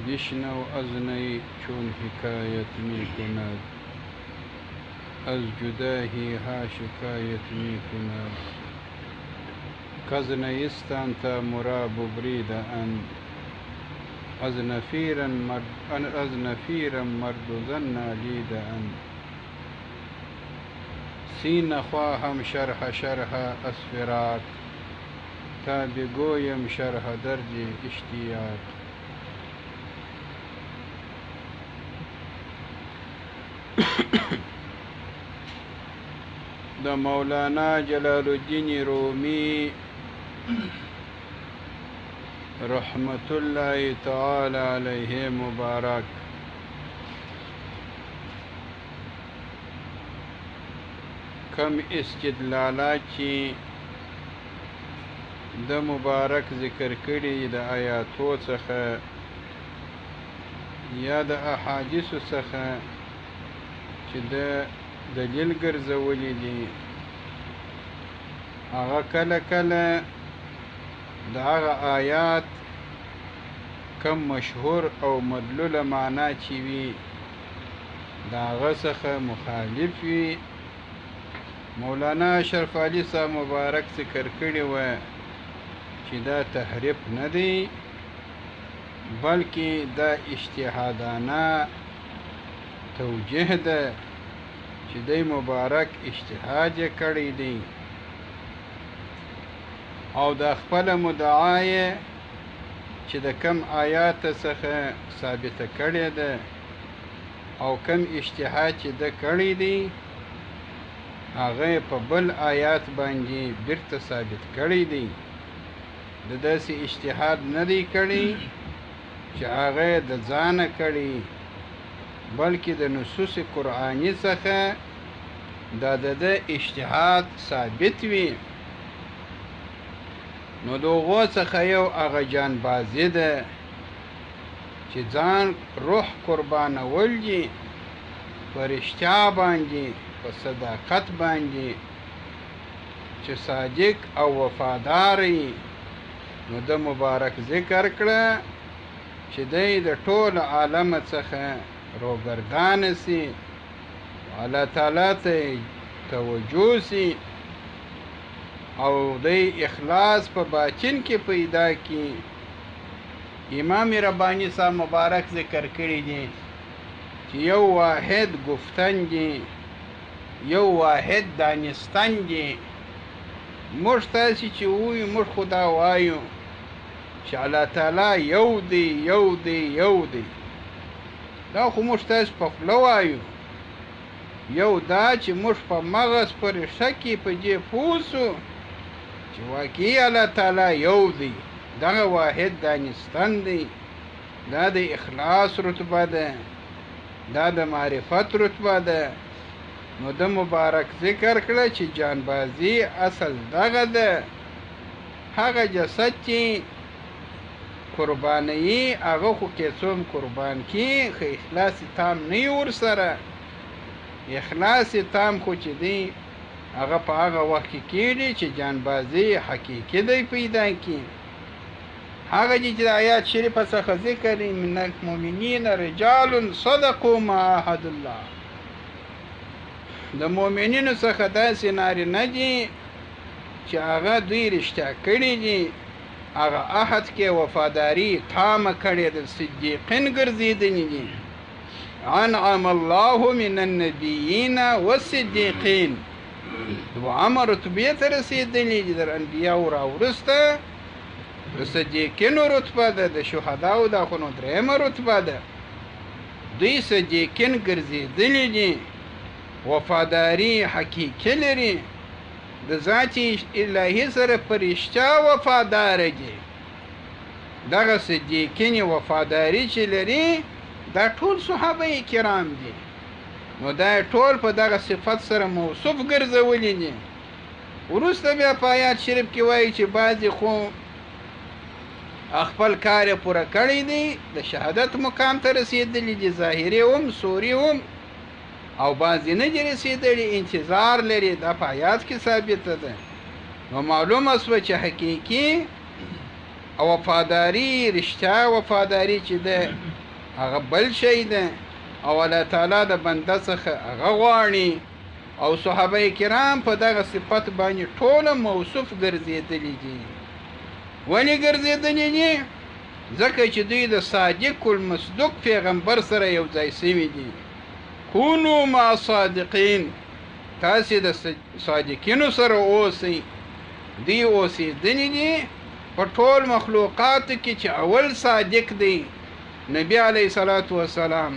بشنو از نی چون حکایت می کند، از جدایی ها شکایت می کند. کز نیستان تا مرا ببریده اند، از نفیرم مرد و زن نالیده اند. سینه خواهم شرح از فراق، تا بگویم شرح درد اشتیاق. د مولانا جلال الدین رومی رحمت الله تعالی علیه مبارک کم استدلالات چې د مبارک ذکر کړي د آیاتو څخه یا د احادیثو څخه چې د دلیل ګرځولي دي، هغه کله کله د هغه آیات کم مشهور او مدلوله معنا چې وي د هغه څخه مخالف وي. مولانا اشرف علي صاحب مبارک ذکر کړي وه چې دا تحریف نه دی، بلکې دا اجتهادانه توجیه ده چې دی مبارک اجتهاد یې کړی دی او د خپله مدعا یې چې د کم آیات څخه ثابته کړې ده او کم اجتهاد چې ده کړی دی هغه په بل آیات باندې بیرته ثابت کړی دی. د داسې اجتهاد نه دی کړی چې هغه د ځانه کړی، بلکې د نصوص قرآني څخه دا د ده اجتهاد ثابت وي. نو د هغو څخه یو هغه جانبازي ده چې ځان روح قربانول دي په رښتیا باندې، په صداقت باندې چې صادق او وفادار وي. نو د مبارک ذکر کړه چې دی د ټول عالم څخه روګردان سي، الله تعالی ته توجه سي او دی اخلاص په باطن کې پیدا کی. امام ربانی صاحب مبارک ذکر کړی دی چې یو واحد گفتن دی، یو واحد دانستان دی. موږ تاسې چې وایو موږ خدا وایو چې الله تعالی یو دی یو دی یو دی، دا خو موږ تاسې په خوله وایو. یو دا چې موږ په مغز په ریښه کې په دې پوه سو چې واقعي الله تعالی یو دی، دغه واحد دانستان دی. دا د اخلاص رتبه ده، دا د معرفت رتبه ده. نو د مبارک ذکر کړه چې جانبازي اصل دغه ده. هغه جسد چې قربانوي هغه خو که څوم قربان کي، خو اخلاص تام نه وي ورسره. اخلاص تام خو چې دی هغه په هغه وخت کې کېږي چې جانبازي حقیقي دی پیدا کي. هغه چې د آیات شریفه څخه ذکر من المؤمنین رجال صدقوا ما عاهدوا الله، د مؤمنینو څخه داسې نارینه دي چې هغه دوی رښتیا کړي دي، هغه عهد کې وفاداري تامه کړې ده، صدیقین ګرځېدلي دي. انعم الله من النبیین والصدیقین، دویمه رتبې ته رسېدلي دي. د انبیاو راوروسته د صدیقینو رتبه ده، د شهداو دا خو نو درېیمه رتبه ده. دوی صدیقین ګرځېدلي دي، وفاداري حقیقي لري، د ذات الهي سره په رښتیا وفادار دي. دغه صدیقین وفاداري چې لري دا ټول صحابه کرام دي. نو دا ټول په دغه صفت سره موصوف ګرځولي دي. وروسته بیا په آیات شریف کې وایي چې بعضې خو خپل کار یې پوره کړی دی، د شهادت مقام ته رسېدلي دي، ظاهري هم سوري هم، او بعضې نه دي رسېدلي، انتظار لري. دا په آیات کې ثابته ده. نو معلومه سوه چې حقیقي او وفاداري، رښتیا وفاداري چې ده هغه بل شی ده او الله تعالی د بنده څخه هغه غواړي او صحابه کرام په دغه صفت باندې ټول موصوف ګرځېدلي دي. ولې ګرځېدلي دي؟ ځکه چې دوی د صادق المصدوق پیغمبر سره یو ځای سوي دي. کونو مع صادقین، تاسې د صادقینو سره اوسئ. دوی اوسېدلي دي په ټول مخلوقاتو کې چې اول صادق دی نبی علیه صلات وسلام،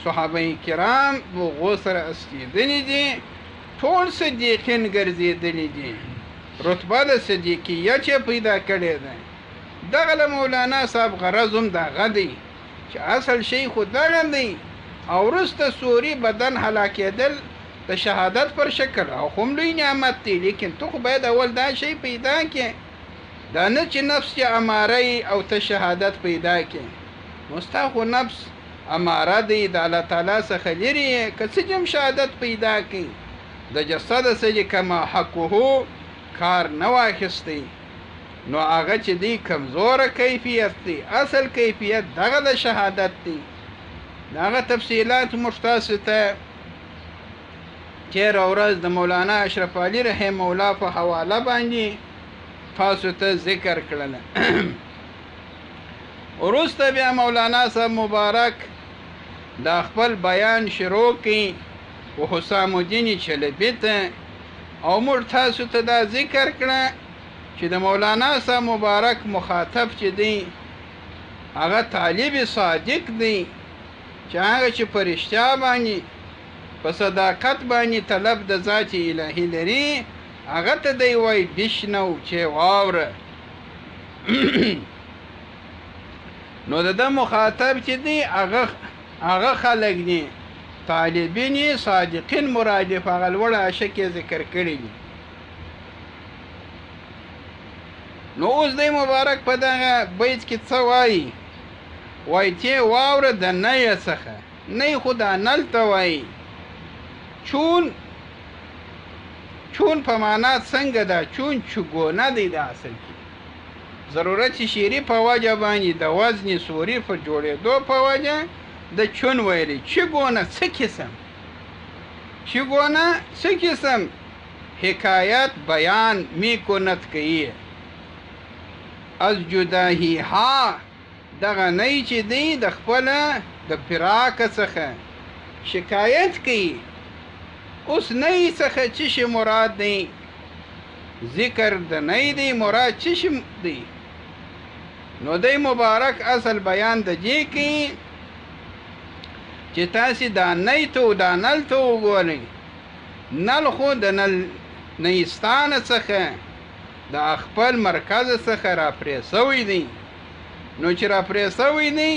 صحابه کرام هغو سره استېدلي دي، ټول صدیقین ګرځېدلي دي. رتبه د صدیقیه چې پیدا کړې ده. دغه له مولانا صاحب غرض هم دغه دی چې اصل شی خو دغه دی او وروسته صوري بدن هلاکېدل د شهادت پر شکل او خو هم لوی نعمت دی، لیکن تو خو باید اول دا شی پیدا کې، دا نه چې نفس یې اماره او ته شهادت پیدا کې. نو ستا خو نفس اماره دی، د الله تعالی څخه لرې یې، که څه جم شهادت پیدا کړي د جسد څه کما حقه کار نه واخیستی، نو هغه چې دی کمزوره کیفیت دی. اصل کیفیت دغه د شهادت دی. دغه تفصیلات موږ تاسو ته تېره ورځ د مولانا اشرف علي رحمه الله په حواله باندې تاسو ته ذکر کړله. وروسته بیا مولانا صاحب مبارک د خپل بیان شروع کړي و حسام الدین چلبي ته، او موږ تاسو ته دا ذکر کړه چې د مولانا صاحب مبارک مخاطب چې دی هغه طالب صادق دی، چې هغه چې په رښتیا باندې په صداقت باندې طلب د ذات الهي لري، هغه ته دی وایي بشنو چې واوره. نو د مخاطب چې دی هغه خلک دي طالبین صادقین مرادف، هغه لوړ عاشق ذکر کړي دي. نو اوس دی مبارک په دغه بیت کې څه وایي؟ وایي چې واوره د نه څخه، نه خو دا نل ته وایي. چون په معنا څنګه ده؟ چون چګونه دی د اصل کې، ضرورت شعري په وجه باندې د وزن صوري په جوړېدو په وجه د چون ویلی. چگونه څه قسم، چگونه څه قسم حکایت بیان می کند که از جداهی ها، دغه نه چې دی د خپله د فراق څخه شکایت کوي. اوس نه څخه څه شی مراد دی؟ ذکر د نه دی مراد څه شی دی؟ نو دی مبارک اصل بیان د دې کوي چې تاسې دا نه ته دا نل ته وګورئ. نل خو د نل نیستانه څخه د خپل مرکز څخه را پرې سوی دی. نو چې را پرې سوی دی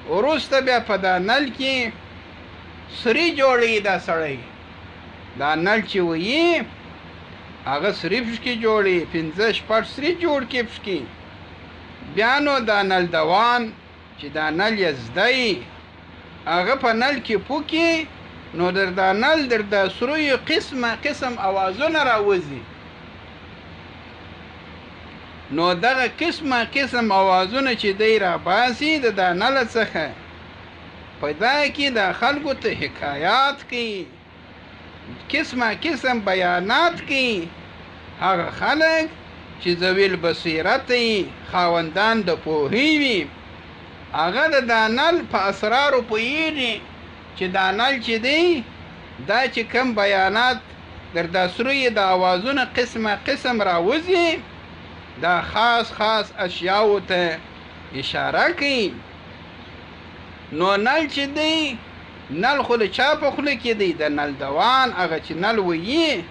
وروسته بیا په دا نل کې سري جوړوي دا سړی. دا نل چې وایي هغه سري پشکې جوړوي، 5-6 سري جوړ کې پشکې. بیا نو دا نل دوان چې دا نل یې زده هغه په نل کې پوکي، نو در دا نل در دا سروی قسم اوازونه راوځي. نو دغه قسم اوازونه چې دی را باسي د دا نل څخه پیدا کی د خلکو ته حکایات کوي، قسم بیانات کوي. هغه خلک چې ذویل بصیرت وي، خاوندان د پوهې وي، هغه د دا نل په اسرارو پوهېږي چې دا نل چې دی دا چې کم بیانات در دا سروی د اوازونه قسم راوځي، دا خاص اشیاو ته اشاره کوي. نو نل چې دی، نل خو د چا په خوله کې دی؟ د نل دوان. هغه چې نل وایي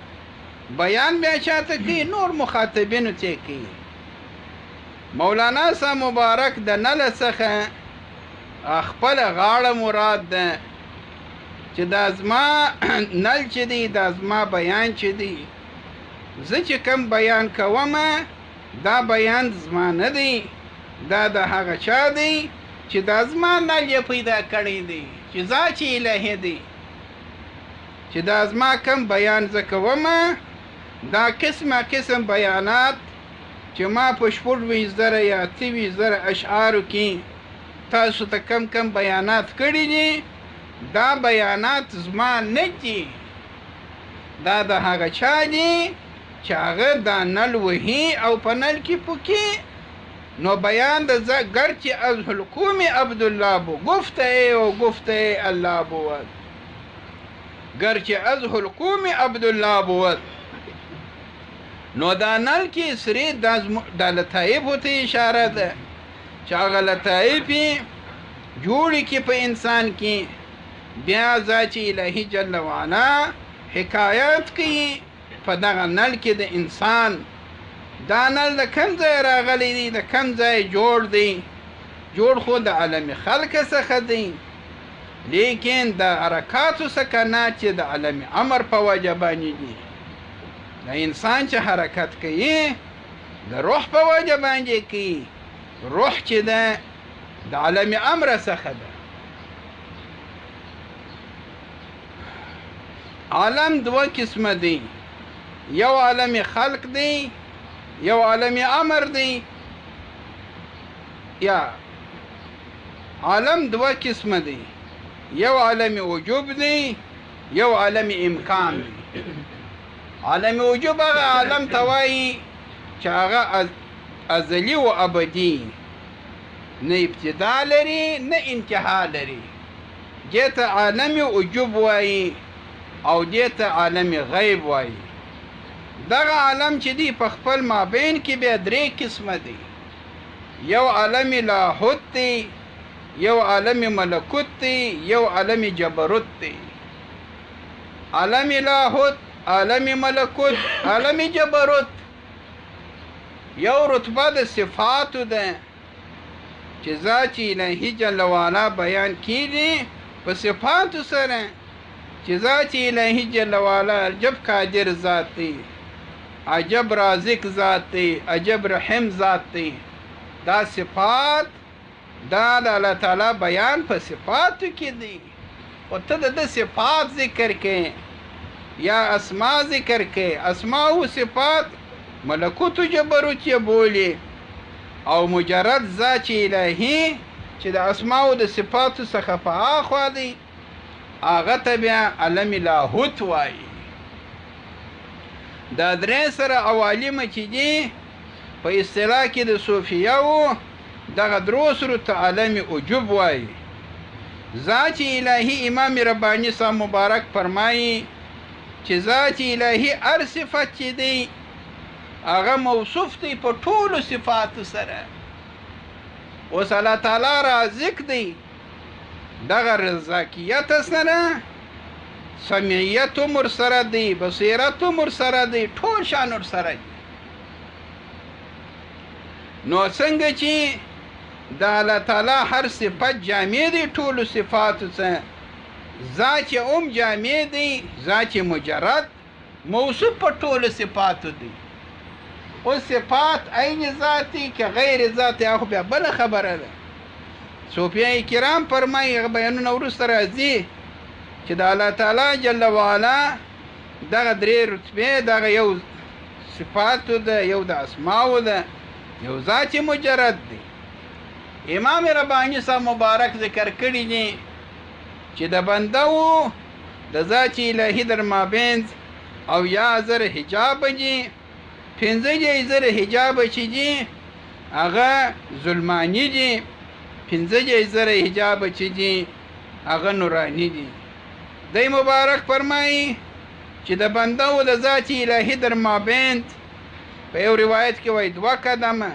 بیان بیا چاته کوي؟ نور مخاطبینو ته کوي. مولانا صاحب مبارک د نل څخه خپل غاړه مراد ده چې دا زما نل چې دی، دا زما بیان چې دی، زه چې کم بیان کومه دا بیان زما نه دی، دا د هغه چا دی چې دا زما نل یې پیدا کړی دی، چې ذات الهي دی، چې دا زما کم بیان زه کومه دا قسم بیانات چې ما په 4,000 یا 28,000 اشعارو کې تاسو ته کم کم بیانات کړي دي دا بیانات زما نه دي، دا د هغه چا دي چې هغه دا نل وهي او په نل کې پوکي. نو بیان د گرچه از حلقوم عبدالله بو گفته و گفته الله بود، گرچه از حلقوم عبدالله بود. نو دا نل کې سری دا لطائف ہوتا اشاره ده چې هغه لطائفی جوړی کی په انسان کې بیا ذات الهی جل وعلا حکایت کی په دغه نل کې د انسان. دا نل د کم ځای راغلی دی، د کم ځای جوړ دی، جوړ خو د عالم خلق څخه دی، لیکن د حرکاتو څخه نه چې د عالم امر په وجه باندې دي. د انسان چې حرکت کوي د روح په وجه باندې کوي، روح چې ده د عالم امر څخه ده. عالم دوه قسمه دی، یو عالم خلق دی، یو عالم امر دی. یا عالم دوه قسمه دی، یو عالم وجوب دی، یو عالم امکان دی. عالم وجوب هغه عالم ته وایي چې هغه ازلی و ابدي، نه ابتدا لري نه انتها لري. دې ته عالم وجوب وایي او دې ته عالم غیب وایي. دغه عالم چې دی په خپل مابین کې بیا درې قسمه دی، یو عالم لاهوت دی، یو عالم ملکوت دی، یو عالم جبروت دی. عالم لاهوت، عالم ملکوت، عالم جبروت یو رتبه د صفاتو ده چې ذات الهی جل وعلا بیان کیږي په صفاتو سره، چې ذات الهی جل وعلا عجب قادر ذات دی، عجب رازق ذات دی، عجب رحم ذات دی. دا صفات دا د الله تعالی بیان په صفاتو کې دی. او ته د صفات ذکر کې یا اسماء ذکر کې، اسماء او صفات ملکوت و جبروت یې بولی، او مجرد ذات الهی چې د اسماء او د صفاتو څخه په اخوا دی هغه ته بیا عالم لاهوت وایي. دا درې سره عوالم چې دي په اصطلاح کې د صوفیاو دغه درو سره ته عالم وجوب وایي. ذات الهی امام ربانی صاحب مبارک فرمایي چې ذات الهی هر صفت چې دی هغه موصوف دی په ټولو صفاتو سره. اوس الله تعالی رازق دی، دغه رزاقیت سره سمعیت مر سره دی، بصیرت مر سره دی، ټول شان ور سره دی. نو څنګه چې د الله تعالی هر صفت جامع دی ټولو صفاتو څخه، ذات جامع دی، ذات مجرد موصوف په ټولو صفاتو دی. او صفات عین ذاتی که غیر ذاتی هغه بیا بل خبره ده. صوفیای کرام فرمایي هغه بیانونه وروسته راځي چې د الله تعالی جل وعلا دغه درې رتبې، دغه یو صفاتو ده، یو د اسماءو ده، یو ذات مجرد دی. امام ربانی صاحب مبارک ذکر کړی دي چې د بندو د ذات الهی در مابین او یا زر حجاب دي، 15,000 حجاب چې دي هغه ظلمانی دي، 15,000 حجاب چې دي هغه نورانی دي. دی مبارک فرمایي چې د بندو د ذات الهی در مابین په یو روایت کې وایي 2 قدمه،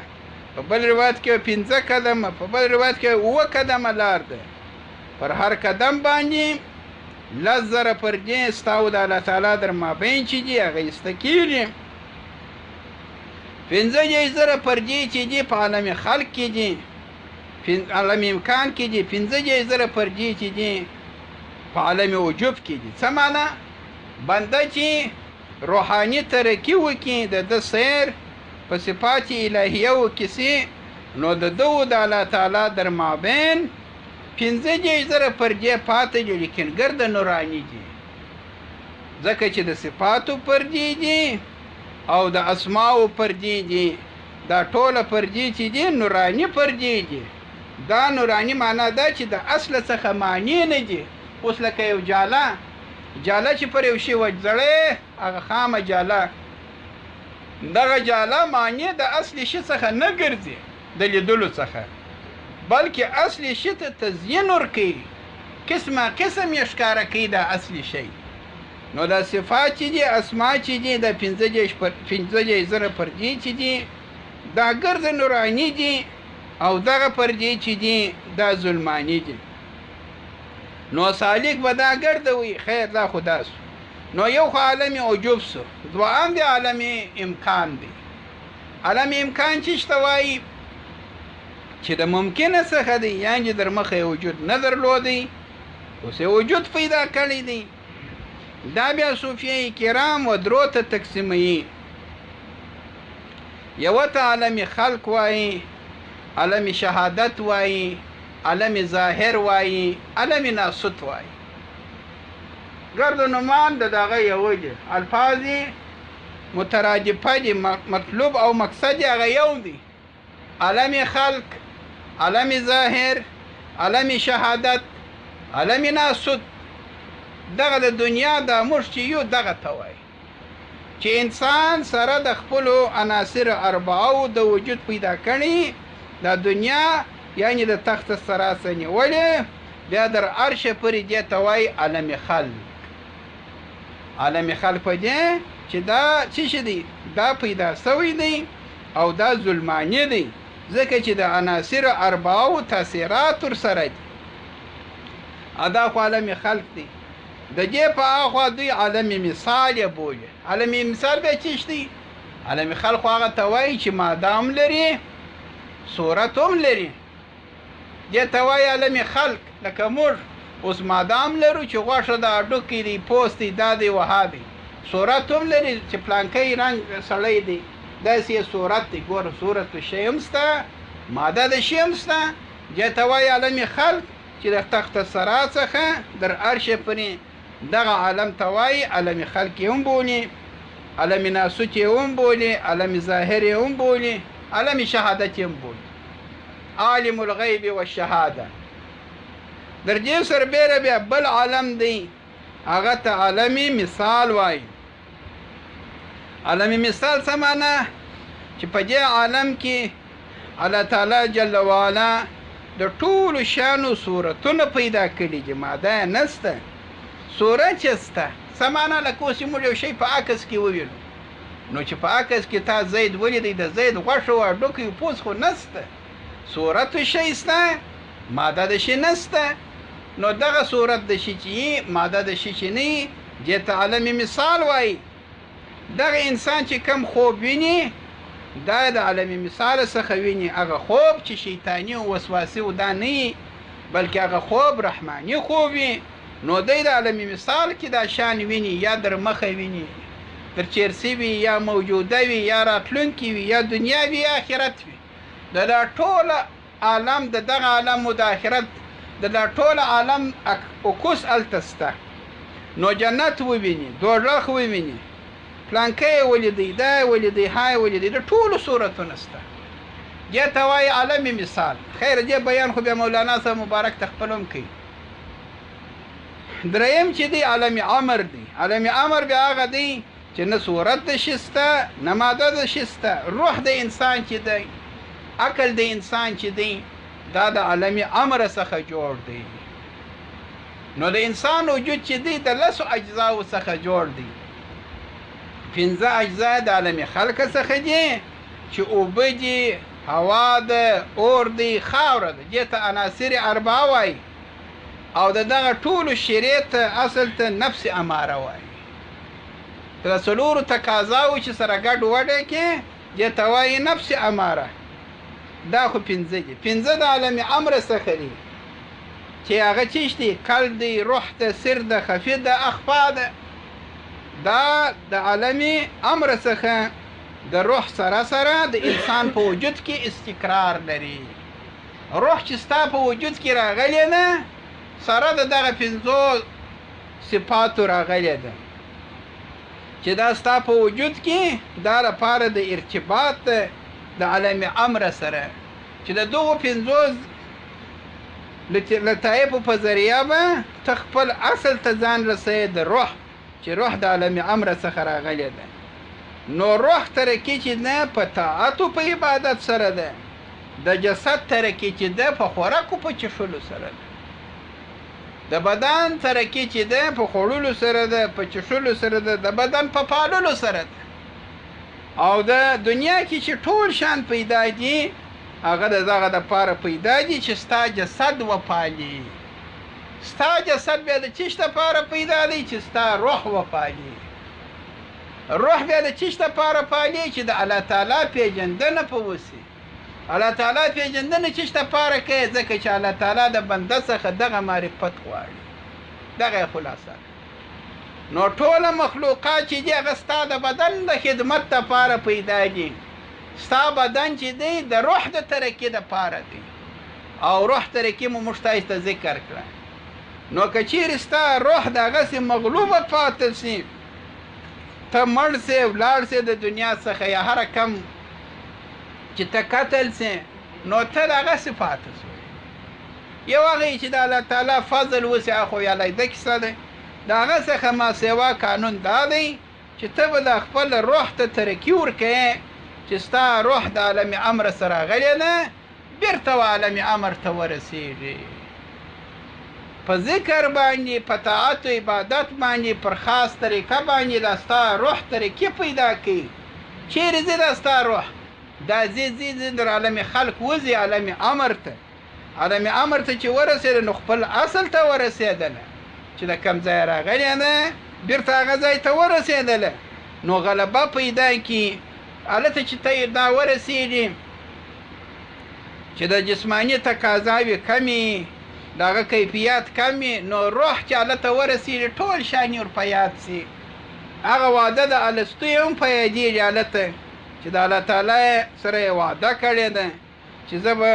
په بل روایت کې 15 قدمه، په بل روایت کې 7 قدمه لار ده. پر هر قدم باندې 10,000 پردې ستاو د الله تعالی در مابین چې دي هغه استکیږي. 15,000 پردې چې دي په عالم خلق کې دي، عالم امکان کې دي، 15,000 پردې چې دي په عالم وجوب کې دي. څه معنا؟ بنده چې روحاني ترقی وکړي، د سیر په صفات الهیه وکړي، نو د دو د الله تعالی در مابین 15,000 پردې پاتې دي، لیکن ګرد نورانی دي. ځکه چې د صفاتو پردې دي او د اسماءو پردې دي، دا ټوله پردې چې دي نورانی پردې دي. دا نورانی معنا ده چې د اصل څخه معنی نه دي. اوس لکه یو جاله چې پر یو شی وځړې هغه خامه جاله، دغه جاله معنی د اصلي شي څخه نه ګرځي د لیدلو څخه، بلکې اصلي شي ته تزیین ورکوي، قسمه قسم یې ښکاره کوي د اصلي شی. نو دا صفات چې دي، اسما چې دي، د 15 زره پردې چې دي دا ګرد نورانی دي، او دغه پردې چې دي دا ظلمانی دي. نو سالک به دا ګرځوي. خیر دا خدا سو. نو یو خو عالم عجوب سو، دوام دی عالم امکان دی. عالم امکان چې شته وایي چې د ممکنه څخه دی، یعنې در مخه وجود نه درلودی، اوس وجود پیدا کړی دی. دا بیا صوفیه کرام و درو ته تقسیموي. یو ته عالم خلق وایي، عالم شهادت وایي، عالم ظاهر وایي، عالم ناسوت وایي. گرد و نمان د دغه یو دی، الفاظ مترادفه دي، مطلوب او مقصد هغه یو دی. عالم خلق، عالم ظاهر، عالم شهادت، عالم ناسوت. دغه د دنیا د موږ چې یو دغه ته وایي چې انسان سره د خپلو عناصر اربعو د وجود پیدا کړي. د دنیا یعنی د تخت سراسه نیولې، بیا در عرش پورې دې ته وایي عالم خلق. عالم خلق په دې چې دا څه شي دی، دا پیدا سوی دی او دا ظلمانی دی، ځکه چې د عناصر اربعو تاثیرات ورسره دي. دا خو عالم خلق دی. د دې په اخوا دوی عالم مثال یې بولي. عالم مثال به څه دی؟ عالم خلق هغه ته وایي چې مادام لري صورت هم لري. دې ته وایي عالم خلق. لکه موږ اوس مادام لرو چې غوښه د هډوکي دی، پوست دی، دا دی، وها دی، صورت هم لري چې پلانکی رنګ سړی دی، داسې یې صورت دی. ګوره صورت شی هم شته، ماده د شی هم شته. دې ته وایي عالم خلق چې د تخت سرا څخه در عرش پورې دغه عالم ته وایي عالم خلق هم بولي، عالم ناسوت هم بولي، عالم ظاهر هم بولي، عالم شهادت هم بولي. عالم الغیب والشهاده. در دې سربیره بیا بل عالم دی، هغه ته عالم مثال وایي. عالم مثال څه معنی؟ چې په دې عالم کې الله تعالی جل وعلا د ټولو شانو صورتونه پیدا کړي دي، ماده نسته، صورت چې شته. څه معنی؟ لکه اوس موږ یو شی په عکس کې وویلو، نو چې په عکس کې تا زید ولیدی، د زید غوښه و هډوکی پوست خو نسته، صورت شی شته، ماده د شی نسته. نو دغه صورت د شي چې ماده د شي چې نه، دې ته عالم مثال وایي. دغه انسان چې کم خوب ویني دا د عالم مثال څخه ویني. هغه خوب چې شیطانی او وسواسي و دا نه، بلکې هغه خوب رحماني خوب وي. نو دی د عالم مثال کې دا شان ویني، یا در مخه ویني، در چیرسی وي، یا موجوده وي، یا راتلونکي وي، یا دنیا وي، یا آخرت وي. دا ټول عالم د دغه عالم و د آخرت د ټول عالم عکس هلته شته. نو جنت وویني، دوزخ وویني، پلانکی ولیدی، دا ولیدی، های ولیدی، د ټولو صورتونه شته. دې ته وایي عالم مثال. خیر دې بیان خو بیا مولانا صاحب مبارک ته خپل هم کوي. دریم چې دی عالم امر دی. عالم امر بیا هغه دی چې نه صورت د شي شته، نه ماده د شي شته. روح د انسان چې دی، عقل د انسان چې دی، دا د عالم امر څخه جوړ دی. نو د انسان وجود چې دی د لسو اجزاو څخه جوړ دی. 15 اجزا د عالم خلق څخه دي چې اوبه دي، هوا ده، اور دی، خاوره ده. دې ته عناصر اربعه وایي. او د دغه ټولو شریعت اصل ته نفس اماره وایي. د څلورو تقاضاو چې سره ګډ وډه کې دې ته وایي نفس اماره. دا خو 15 دي. 15 د عالم امر څخه دي چې هغه څه دي؟ قلب دی، روح ده، سر ده، خفي ده، اخفا ده. دا د عالم امر څخه د روح سره سره د انسان په وجود کې استقرار لري. روح چې ستا په وجود کې راغلی ده، سره د دغه 15 صفاتو راغلی ده چې دا ستا په وجود کې دا لپاره د ارتباط د عالم امر سره، چې د دغو 15 لطایفو په ذریعه به ته خپل اصل ته ځان رسوې د روح چې روح د عالم امر څخه راغلی ده. نو روح ترقي چې ده په طاعت او په عبادت سره ده. د جسد ترقي چې ده په خوراکو په چښلو سره ده. د بدن ترقي چې ده په خوړلو سره ده، په چښلو سره ده، د بدن په پاللو سره ده. او د دنیا کې چې ټول شان پیدا دي هغه د دغه دپاره پیدا دي چې ستا جسد وپالي. ستا جسد بیا د چیش دپاره پیدا دی چې ستا روح وپالي. روح بیا د چیش دپاره پالي چې د الله تعالی پیژندنه په وسي. الله تعالی پیژندنه چیش دپاره کوي ځکه چې الله تعالی د بنده څخه دغه معرفت غواړي. دغه خلاصه. نو ټوله مخلوقات چې دي هغه ستا د بدن د خدمت دپاره پیدا دي. ستا بدن چې دی د روح د ترقي دپاره دی. او روح ترقي مو موږ تاسو ته ذکر کړه. نو که چیرې ستا روح دغسې مغلوبه پاتې سي، ته مړ سې ولاړ سې د دنیا څخه یا هر کم چې ته قتل سې، نو ته دغسې پاتې سوې. یو هغه چې د الله تعالی فضل وسي خو یا لیده کیسه دی. د هغه څخه ما سوا قانون دا دی چې ته به د خپل روح ته ترقي ورکوې چې ستا روح د عالم امر سره راغلی ده، بېرته عالم امر ته ورسېږي. په ذکر باندې، په طاعت و عبادت باندې، پر خاص طریقه باندې دا ستا روح ترقي پیدا کوي. چیرې ځي دا ستا روح؟ دا ځي در عالم خلق وځي عالم امر ته. عالم امر ته چې ورسېده نو خپل اصل ته ورسېدله چې د کوم ځای راغلی ده بېرته هغه ځای ته ورسېدله. نو غلبه پیدا کړي. هلته چې ته دا ورسېږي چې د جسماني تقاضاوې کمې، د هغه کیفیت کمې، نو روح چې هلته ورسېږي ټول شان یې ور په یاد سي. هغه وعده د الستو یې هم په یادېږي هلته چې د الله تعالی سره یې وعده کړې ده چې زه به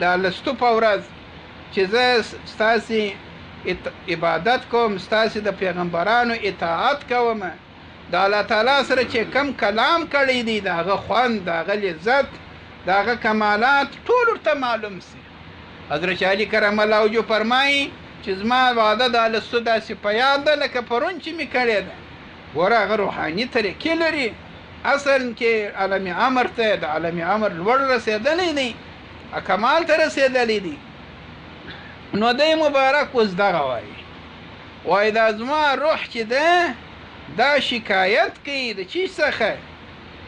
د الستو په ورځ چې زه ستاسې عبادت کوم، ستاسې د پیغمبرانو اطاعت کوم. د الله تعالی سره چې کم کلام کړی دی د هغه خوند، د هغه لذت، د هغه کمالات ټول ورته معلوم سي. حضرت علي کرم الله وجهه فرمایي چې زما وعده د الستو داسې په یاد ده لکه پرون چې مې کړې ده. ګوره هغه روحاني طریقې لري. اصل کې عالم امر ته د عالم امر لوړ رسېدلی دی، کمال ته رسېدلی دی. نو دی مبارک اوس دغه وایي دا زما روح چې ده دا شکایت کوي د چی څخه؟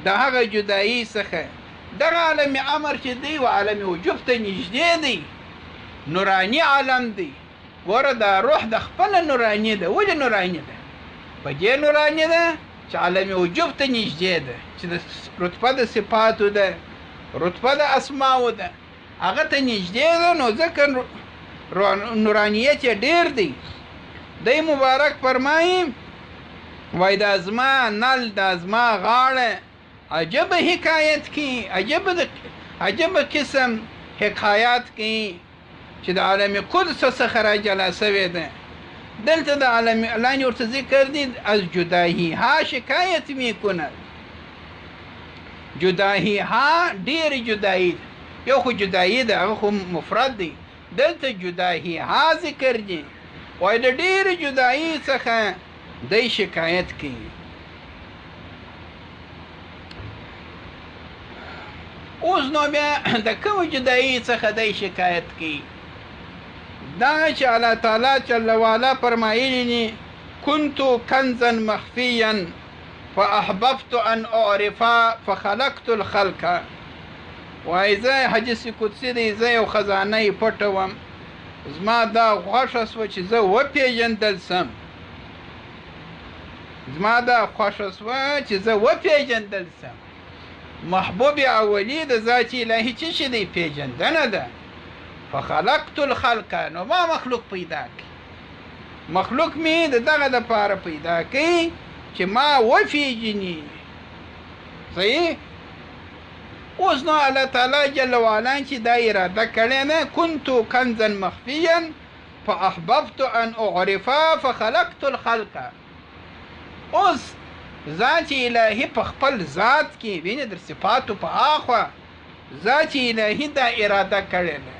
د هغه جدایي څخه. دغه عالم امر چې دی و عالم وجوب ته نږدې دی، نوراني عالم دی. ګوره دا روح د خپله نوراني ده. ولې نوراني ده؟ په دې نوراني ده چې عالم وجوب ته نږدې ده، چې د رتبه د صفاتو ده، رتبه د اسماو ده، هغه ته نږدې ده. نو ځکه نورانیت یې ډېر دی. دی مبارک فرمایي وای دا زما نل، دا زما غاړه عجب حکایت کی، عجب قسم حکایات کی چې د عالم قدس څخه را جلا سوی ده. دلته د عالم الله ورته ذکر دی از جدایی ها شکایت میکند. جدایی ها ډېر جدایی ده. یو خو جدایی ده هغه خو مفرد دی. دلته جدایی ها ذکر دی. وای د ډېر جدایی څخه دی شکایت کوي. اوس نو بیا د کوم جدایی څخه دی شکایت کوي؟ دا چې الله تعالی جل وعلا فرمایلی دي كنت كنزا مخفيا فاحببت ان اعرف فخلقت الخلق. وای زه حدیث قدسی دی، زه یو خزانه پټه وم، زما دا خوښه سوه چې زه وپېژندل سم. زما دا خوښه سوه چې زه وپېژندل سم. محبوب اولی د ذات الهي څه شی دی؟ پیژندنه ده. فخلقت الخلق، نو ما مخلوق پیدا کړي. مخلوق می د دغه دپاره پیدا کړي چې ما وپېژني. صحیح؟ اوس نو الله تعالی جل وعلا چې دا اراده کړې ده كنت كنزا مخفيا فاحببت ان اعرف فخلقت الخلق. اوس ذات الهي په خپل ذات کې ویني در صفاتو په اخوا ذات الهي دا اراده کړې ده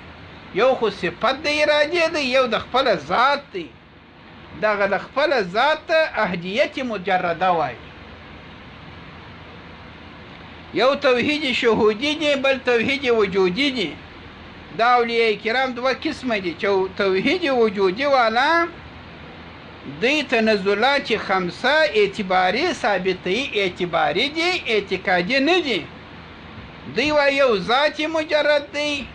یو خو صفت د ارادې دی، یو د خپل ذات دی. دغه د خپل ذات ته احدیت مجرده وایي. یو توحید شهودی دی، بل توحید وجودی دی. دا اولیاء کرام دوه قسمه دي چې توحید وجودی والا دوی تنزلات خمسه اعتباري ثابتې اعتباري دي، اعتقادي نه دي. دوی وایي یو ذات مجرد دی،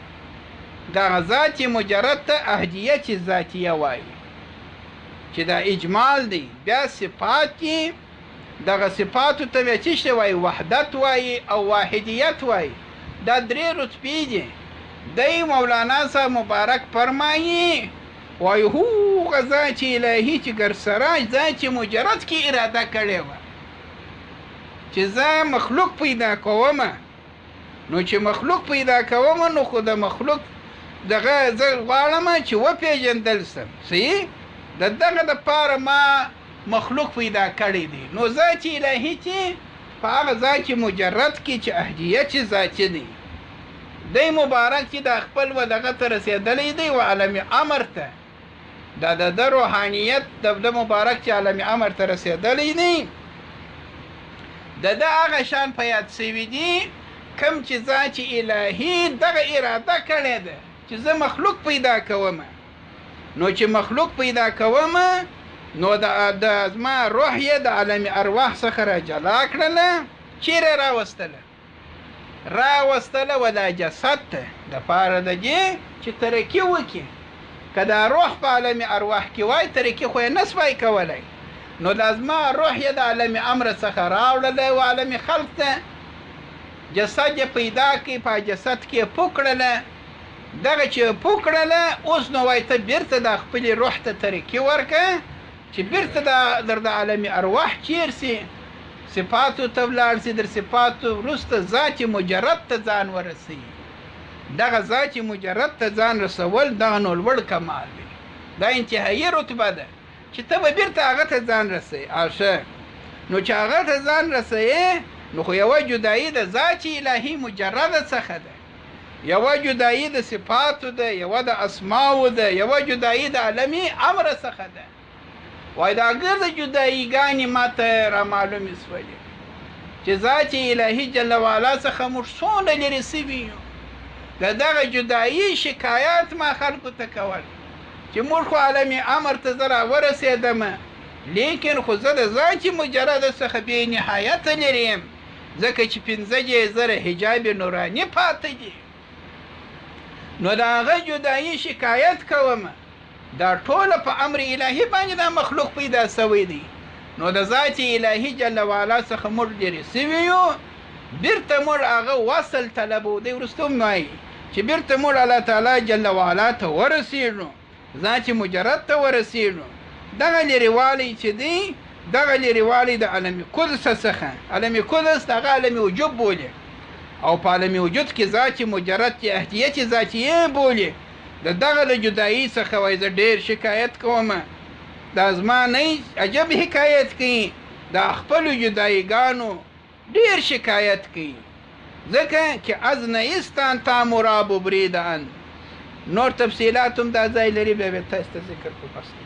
دغه ذات مجرد ته احدیت ذاتیه وایي چې دا اجمال دی. بیا صفات دي، دغه صفاتو ته بیا څه شی وایي؟ وحدت وایي او واحدیت وایي. دا درې رتبې دي. دی مولانا صاحب مبارک فرمایي وایي هوغه ذات الهي چې ګرسراج ذات مجرد کې اراده کړې وه چې زه مخلوق پیدا کوم. نو چې مخلوق پیدا کوم نو خو د مخلوق دغه زه غواړم چې وپېژندل سم. صحیح؟ د دغه دپاره ما مخلوق پیدا کړی دی. نو ذات الهي چې په هغه ذات مجرد کې چې احدیت ذاتي دی، دی مبارک چې د خپل و دغه ته رسېدلی دی و عالم امر ته. دا د روحانیت د مبارک چې عالم امر ته رسېدلی دی، د ده هغه شان په یاد سوي دي کوم چې ذات الهي دغه اراده کړې ده چې زه مخلوق پیدا کوم. نو چې مخلوق پیدا کوم نو د زما روح یې د عالم ارواح څخه را جلا کړله. چیرې راوستله و دا جسد ته دپاره د دې چې ترقي وکړي. که دا روح په عالم ارواح کې وای ترقي خو یې نسوای کولی. نو دا زما روح یې د عالم امر څخه راوړلی و عالم خلق ته. جسد یې پیدا کړي، په جسد کې یې پوه کړله. دغه چې پوه کړله اوس نو وایي ته بیرته د خپلې روح ته ترقي ورکړه چې بیرته د عالم ارواح چیر سي، صفاتو ته ولاړ سي. در صفاتو وروسته ذات مجرد ته ځان ورسوي. دغه ذات مجرد ته ځان رسول دغه نو لوړ کمال دی. دا انتهایي رتبه ده چې ته به بیرته هغه ته ځان رسوي. ښه، نو چې هغه ته ځان رسوي نو خو یوه جدایي د ذات الهي مجرده څخه ده، یوه جدایي د صفاتو ده، یوه د اسماو ده، یوه جدایي د عالمي امر څخه ده. وای دا ګرده جداییګانې ما ته را معلومې سولې چې ذات الهي جل وعلا څخه موږ څومره لرې سوي یو. د دغه جدایي شکایات ما خلکو ته کول چې موږ خو عالمي امر ته زه راورسېدم، لیکن خو زه د ذات مجرده څخه بې نهایته لرې یم، ځکه چې 15 زره حجاب نوراني پاته دي. نو د هغه جدایي شکایت کوم. دا ټوله په امر الهي باندې دا مخلوق پیدا سوی دی. نو د ذات الهي جل وعلا څخه موږ لرې سوي یو. بیرته موږ هغه وصل طلبو. دی وروسته هم وایي چې بیرته موږ الله تعالی جل وعلا ته ورسېږو، ذات مجرد ته ورسېږو. دغه لرېوالی چې دی، دغه لرېوالی د عالم قدس څخه، عالم قدس دغه عالم وجود بولي، او په عالم وجود کې ذات مجرد چې احدیت ذاتیه بولي. د دغه له جدایي څخه وایي زه ډېر شکایت کوم. دا زما نه عجب حکایت کوي، دا خپلو جداییګانو ډېر شکایت کوي، ځکه چې از نیستان تا مراب بریده ان. نور تفصیلات هم دا ځای لري، بیا تاسو ته ذکر کوم.